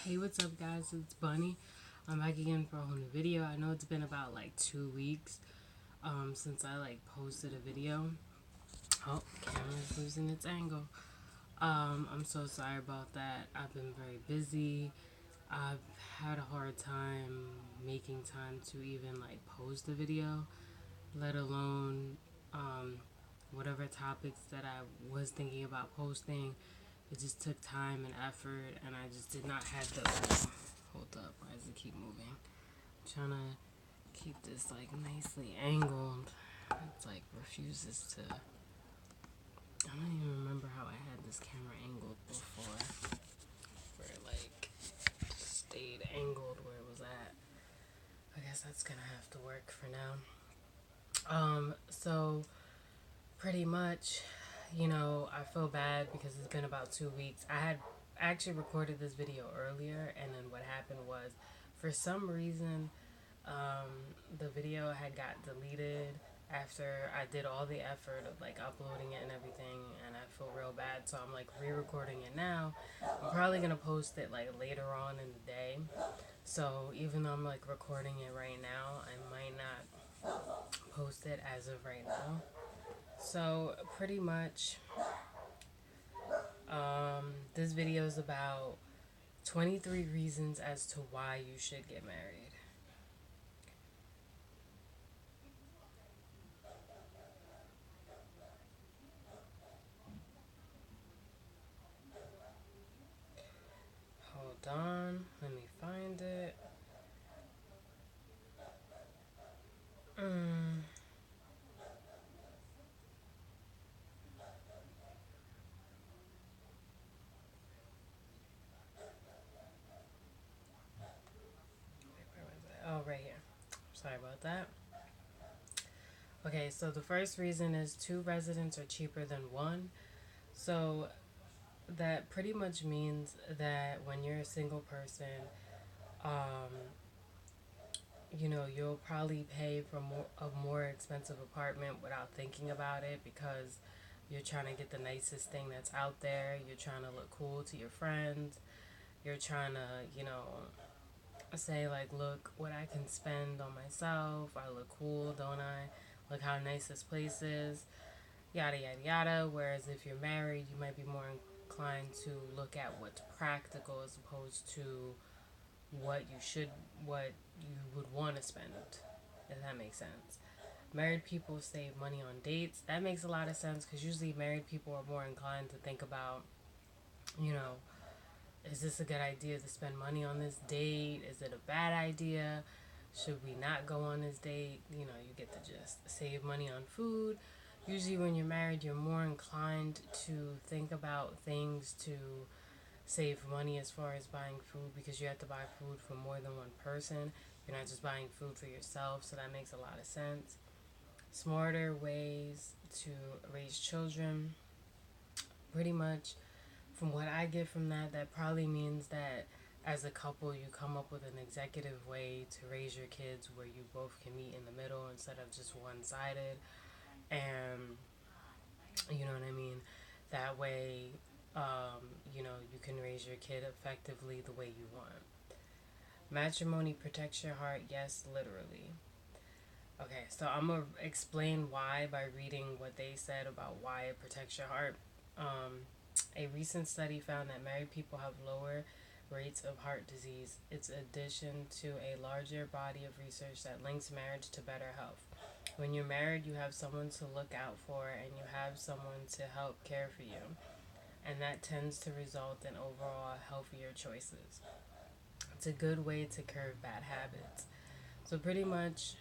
Hey, what's up, guys? It's Bunny. I'm back again for a whole new video. I know it's been about like 2 weeks since I posted a video. Oh, camera's losing its angle. I'm so sorry about that. I've been very busy. I've had a hard time making time to even post a video, let alone whatever topics that I was thinking about posting. It just took time and effort, and I just did not have the. Hold up, why does it keep moving? I'm trying to keep this nicely angled. It's refuses to. I don't even remember how I had this camera angled before. Where it just stayed angled where it was at. I guess that's gonna have to work for now. So pretty much, I feel bad because it's been about 2 weeks. I had actually recorded this video earlier, and then what happened was, for some reason, the video had got deleted after I did all the effort of uploading it and everything, and I feel real bad. So I'm re-recording it now. I'm probably gonna post it later on in the day. So even though I'm recording it right now, I might not post it as of right now. So pretty much, this video is about 23 reasons as to why you should get married. Hold on, let me find it. Mm. Where was it? Oh, right here. Sorry about that. Okay, so the first reason is two residents are cheaper than one. So that pretty much means that when you're a single person, um, you'll probably pay for a more expensive apartment without thinking about it, because you're trying to get the nicest thing that's out there. You're trying to look cool to your friends. You're trying to, say look what I can spend on myself. I look cool, don't I? Look how nice this place is. Yada yada yada. Whereas if you're married, you might be more inclined to look at what's practical as opposed to what you would want to spend, if that makes sense. Married people save money on dates. That makes a lot of sense, because usually married people are more inclined to think about, you know, is this a good idea to spend money on this date? Is it a bad idea? Should we not go on this date? You get to just save money on food. Usually, when you're married, you're more inclined to think about things to save money as far as buying food, because you have to buy food for more than one person. You're not just buying food for yourself, so that makes a lot of sense. Smarter ways to raise children. Pretty much, from what I get from that, that probably means that as a couple, you come up with an executive way to raise your kids where you both can meet in the middle instead of just one sided. And you know what I mean? That way, you can raise your kid effectively the way you want. Matrimony protects your heart, yes, literally. Okay, so I'm going to explain why by reading what they said about why it protects your heart. A recent study found that married people have lower rates of heart disease. It's addition to a larger body of research that links marriage to better health. When you're married, you have someone to look out for, and you have someone to help care for you. And that tends to result in overall healthier choices. It's a good way to curb bad habits. So pretty much,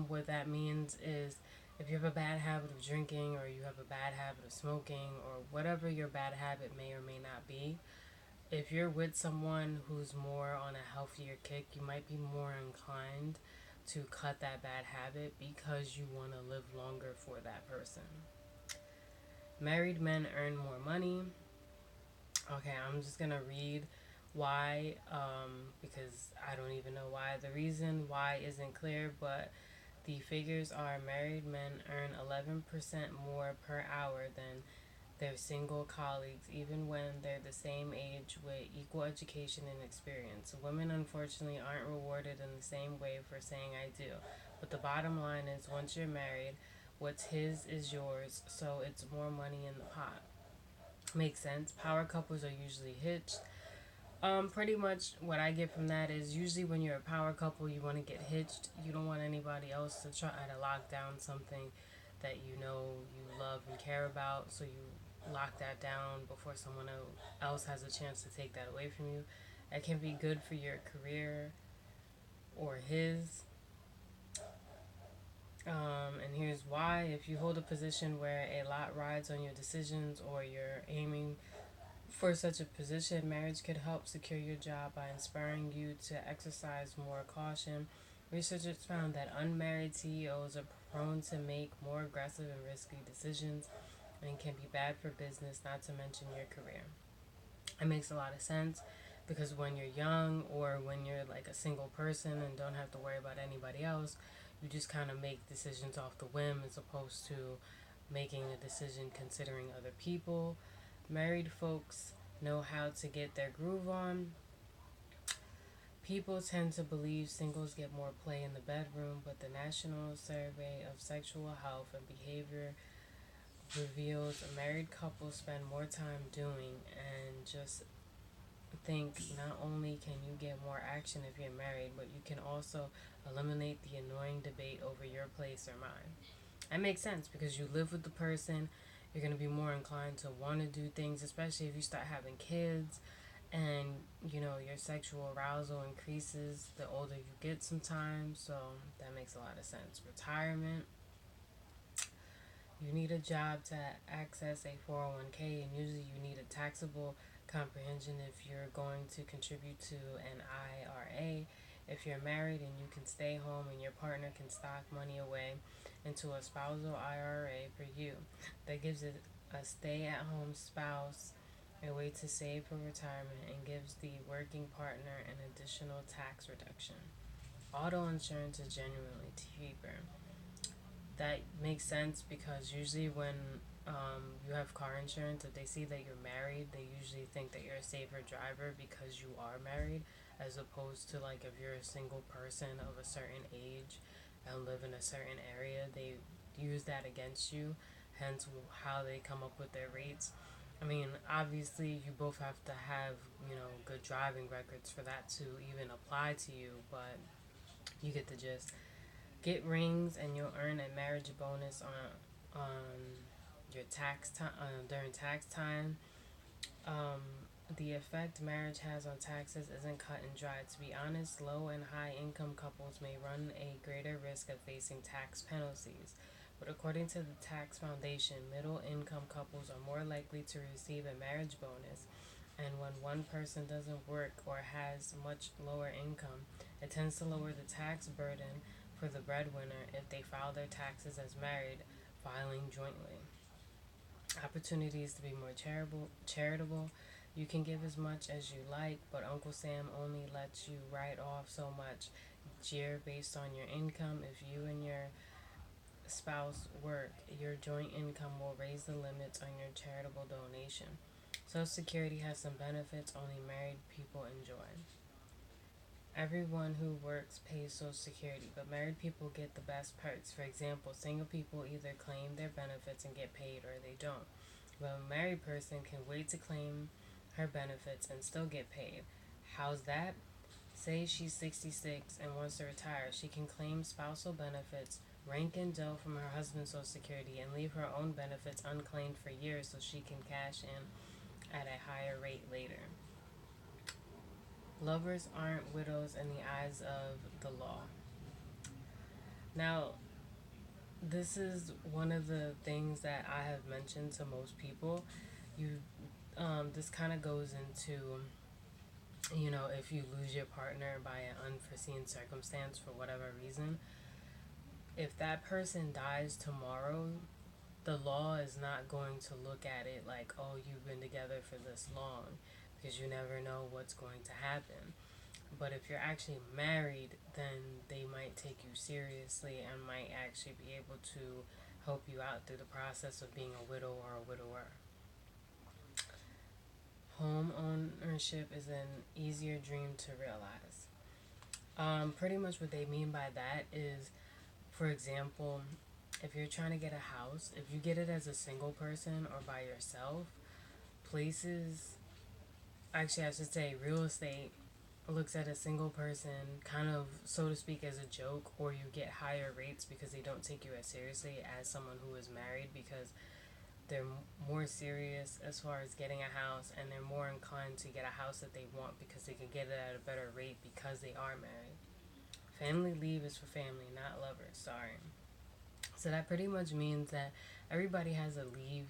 what that means is, if you have a bad habit of drinking, or you have a bad habit of smoking, or whatever your bad habit may or may not be, if you're with someone who's more on a healthier kick, you might be more inclined to cut that bad habit because you want to live longer for that person. Married men earn more money. Okay, I'm just going to read why, because I don't even know why. The reason why isn't clear, but the figures are: married men earn 11% more per hour than their single colleagues, even when they're the same age with equal education and experience. Women, unfortunately, aren't rewarded in the same way for saying I do. But the bottom line is once you're married, what's his is yours, so it's more money in the pot. Makes sense. Power couples are usually hitched. Pretty much what I get from that is usually when you're a power couple, you want to get hitched. You don't want anybody else to try to lock down something that you know you love and care about. So you lock that down before someone else has a chance to take that away from you. It can be good for your career or his. And here's why. If you hold a position where a lot rides on your decisions or you're aiming for such a position, marriage could help secure your job by inspiring you to exercise more caution. Researchers found that unmarried CEOs are prone to make more aggressive and risky decisions and can be bad for business, not to mention your career. It makes a lot of sense because when you're young or when you're like a single person and don't have to worry about anybody else, you just kind of make decisions off the whim as opposed to making a decision considering other people. Married folks know how to get their groove on. People tend to believe singles get more play in the bedroom, but the National Survey of Sexual Health and Behavior reveals married couples spend more time doing and just think not only can you get more action if you're married, but you can also eliminate the annoying debate over your place or mine. That makes sense because you live with the person, you're going to be more inclined to want to do things, especially if you start having kids and your sexual arousal increases the older you get sometimes. So that makes a lot of sense. Retirement, you need a job to access a 401k, and usually you need a taxable comprehension if you're going to contribute to an IRA. If you're married and you can stay home and your partner can stock money away into a spousal IRA for you, that gives it a stay at home spouse a way to save for retirement and gives the working partner an additional tax reduction. Auto insurance is genuinely cheaper. That makes sense because usually when you have car insurance, if they see that you're married, they usually think that you're a safer driver because you are married, as opposed to like if you're a single person of a certain age and live in a certain area, they use that against you. Hence, how they come up with their rates. I mean, obviously, you both have to have good driving records for that to even apply to you, but you get the gist. Get rings and you'll earn a marriage bonus on your tax time during tax time. Um, the effect marriage has on taxes isn't cut and dry. To be honest, low and high income couples may run a greater risk of facing tax penalties. But according to the Tax Foundation, middle income couples are more likely to receive a marriage bonus. And when one person doesn't work or has much lower income, it tends to lower the tax burden for the breadwinner if they file their taxes as married, filing jointly. Opportunities to be more charitable. You can give as much as you like, but Uncle Sam only lets you write off so much each year based on your income. If you and your spouse work, your joint income will raise the limits on your charitable donation. Social Security has some benefits only married people enjoy. Everyone who works pays Social Security, but married people get the best perks. For example, single people either claim their benefits and get paid or they don't. But a married person can wait to claim her benefits and still get paid. How's that? Say she's 66 and wants to retire. She can claim spousal benefits, rank and dough from her husband's Social Security, and leave her own benefits unclaimed for years so she can cash in at a higher rate later. Lovers aren't widows in the eyes of the law. Now, this is one of the things that I have mentioned to most people. You, this kind of goes into, if you lose your partner by an unforeseen circumstance for whatever reason, if that person dies tomorrow, the law is not going to look at it like, oh, you've been together for this long, because you never know what's going to happen. But if you're actually married, then they might take you seriously and might actually be able to help you out through the process of being a widow or a widower. Home ownership is an easier dream to realize. Pretty much what they mean by that is, for example, if you're trying to get a house, if you get it as a single person or by yourself, places, actually, I should say, real estate looks at a single person kind of, so to speak, as a joke, or you get higher rates because they don't take you as seriously as someone who is married, because they're more serious as far as getting a house, and they're more inclined to get a house that they want because they can get it at a better rate because they are married. Family leave is for family, not lovers. Sorry. So that pretty much means that everybody has a leave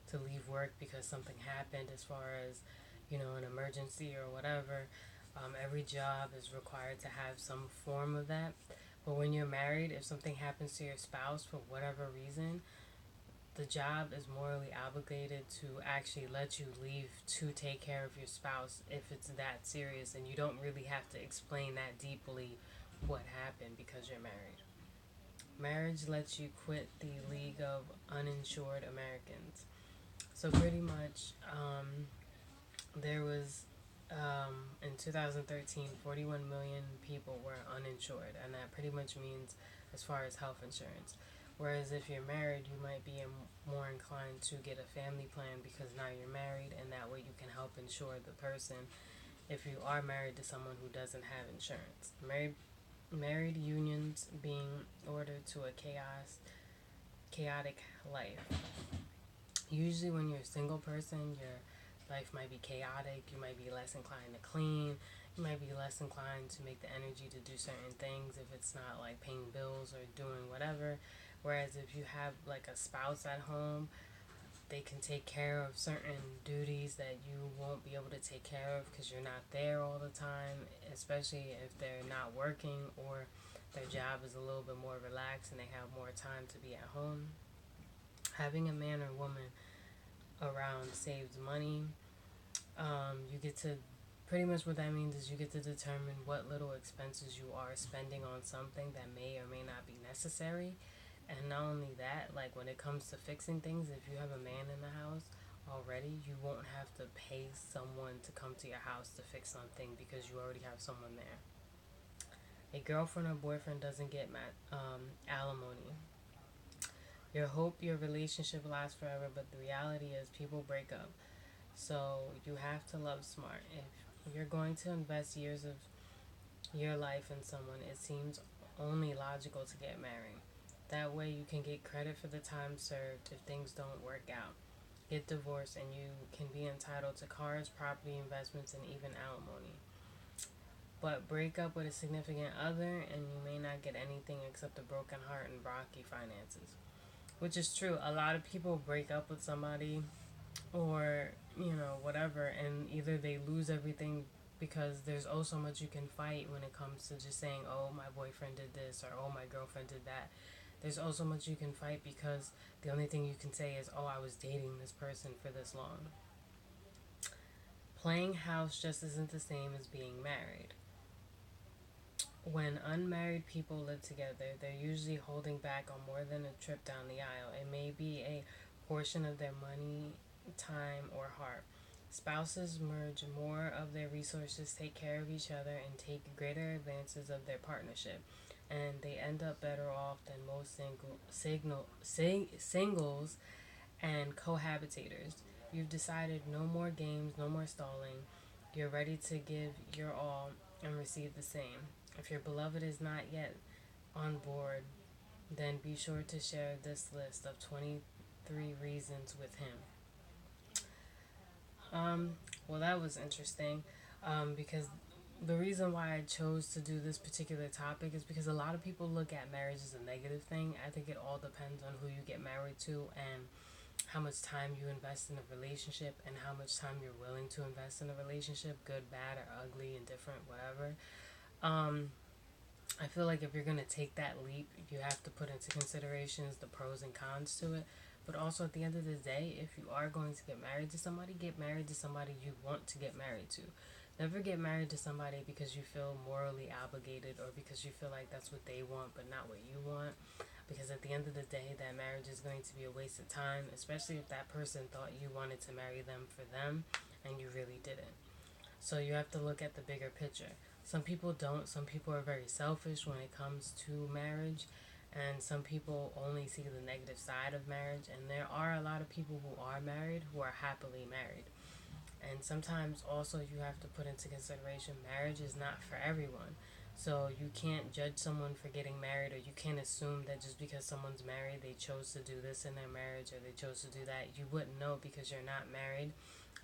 to leave work because something happened, as far as, an emergency or whatever. Every job is required to have some form of that. But when you're married, if something happens to your spouse for whatever reason, the job is morally obligated to actually let you leave to take care of your spouse if it's that serious, and you don't really have to explain that deeply what happened because you're married. Marriage lets you quit the League of Uninsured Americans. So pretty much, there was, in 2013, 41 million people were uninsured, and that pretty much means as far as health insurance. Whereas if you're married, you might be more inclined to get a family plan because now you're married, and that way you can help insure the person if you are married to someone who doesn't have insurance. Married unions being ordered to a chaotic life. Usually, when you're a single person, your life might be chaotic. You might be less inclined to clean. You might be less inclined to make the energy to do certain things if it's not like paying bills or doing whatever. Whereas if you have like a spouse at home, they can take care of certain duties that you won't be able to take care of because you're not there all the time, especially if they're not working or their job is a little bit more relaxed and they have more time to be at home. Having a man or woman around saves money. You get to, pretty much what that means is you get to determine what little expenses you are spending on something that may or may not be necessary. And not only that, like when it comes to fixing things, if you have a man in the house already, you won't have to pay someone to come to your house to fix something because you already have someone there. A girlfriend or boyfriend doesn't get alimony. You hope your relationship lasts forever, but the reality is people break up. So you have to love smart. If you're going to invest years of your life in someone, it seems only logical to get married. That way you can get credit for the time served if things don't work out. Get divorced and you can be entitled to cars, property, investments, and even alimony. But break up with a significant other and you may not get anything except a broken heart and rocky finances. Which is true. A lot of people break up with somebody or, whatever, and either they lose everything because there's oh so much you can fight when it comes to just saying, oh, my boyfriend did this, or oh, my girlfriend did that. There's also much you can fight because the only thing you can say is, oh, I was dating this person for this long. Playing house just isn't the same as being married. When unmarried people live together, they're usually holding back on more than a trip down the aisle. It may be a portion of their money, time, or heart. Spouses merge more of their resources, take care of each other, and take greater advances of their partnership. And they end up better off than most singles and cohabitators. You've decided no more games, no more stalling. You're ready to give your all and receive the same. If your beloved is not yet on board, then be sure to share this list of 23 reasons with him. Well, that was interesting because the reason why I chose to do this particular topic is because a lot of people look at marriage as a negative thing. I think it all depends on who you get married to and how much time you invest in a relationship and how much time you're willing to invest in a relationship, good, bad, or ugly, indifferent, whatever. Um, I feel like if you're going to take that leap, you have to put into considerations the pros and cons to it. But also at the end of the day, if you are going to get married to somebody you want to get married to. Never get married to somebody because you feel morally obligated or because you feel like that's what they want but not what you want. because at the end of the day, that marriage is going to be a waste of time, especially if that person thought you wanted to marry them for them and you really didn't. So you have to look at the bigger picture. Some people don't. Some people are very selfish when it comes to marriage, and some people only see the negative side of marriage. And there are a lot of people who are married who are happily married. And sometimes also you have to put into consideration marriage is not for everyone. So you can't judge someone for getting married, or you can't assume that just because someone's married they chose to do this in their marriage or they chose to do that. You wouldn't know because you're not married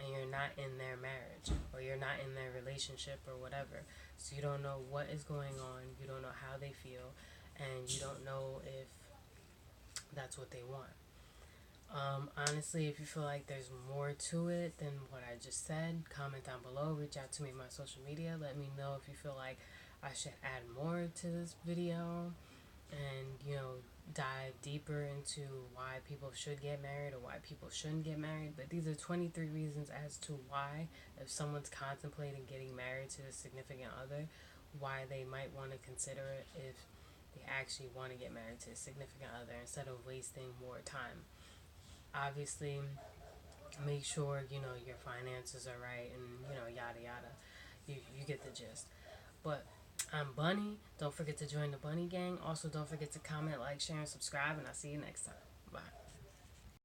and you're not in their marriage or you're not in their relationship or whatever. So you don't know what is going on, you don't know how they feel, and you don't know if that's what they want. Honestly, if you feel like there's more to it than what I just said, comment down below, reach out to me on my social media, let me know if you feel like I should add more to this video and, dive deeper into why people should get married or why people shouldn't get married. But these are 23 reasons as to why, if someone's contemplating getting married to a significant other, why they might want to consider it if they actually want to get married to a significant other instead of wasting more time. Obviously, make sure your finances are right, and yada yada. You get the gist. But I'm Bunny. Don't forget to join the Bunny Gang. Also, don't forget to comment, like, share, and subscribe. And I'll see you next time. Bye.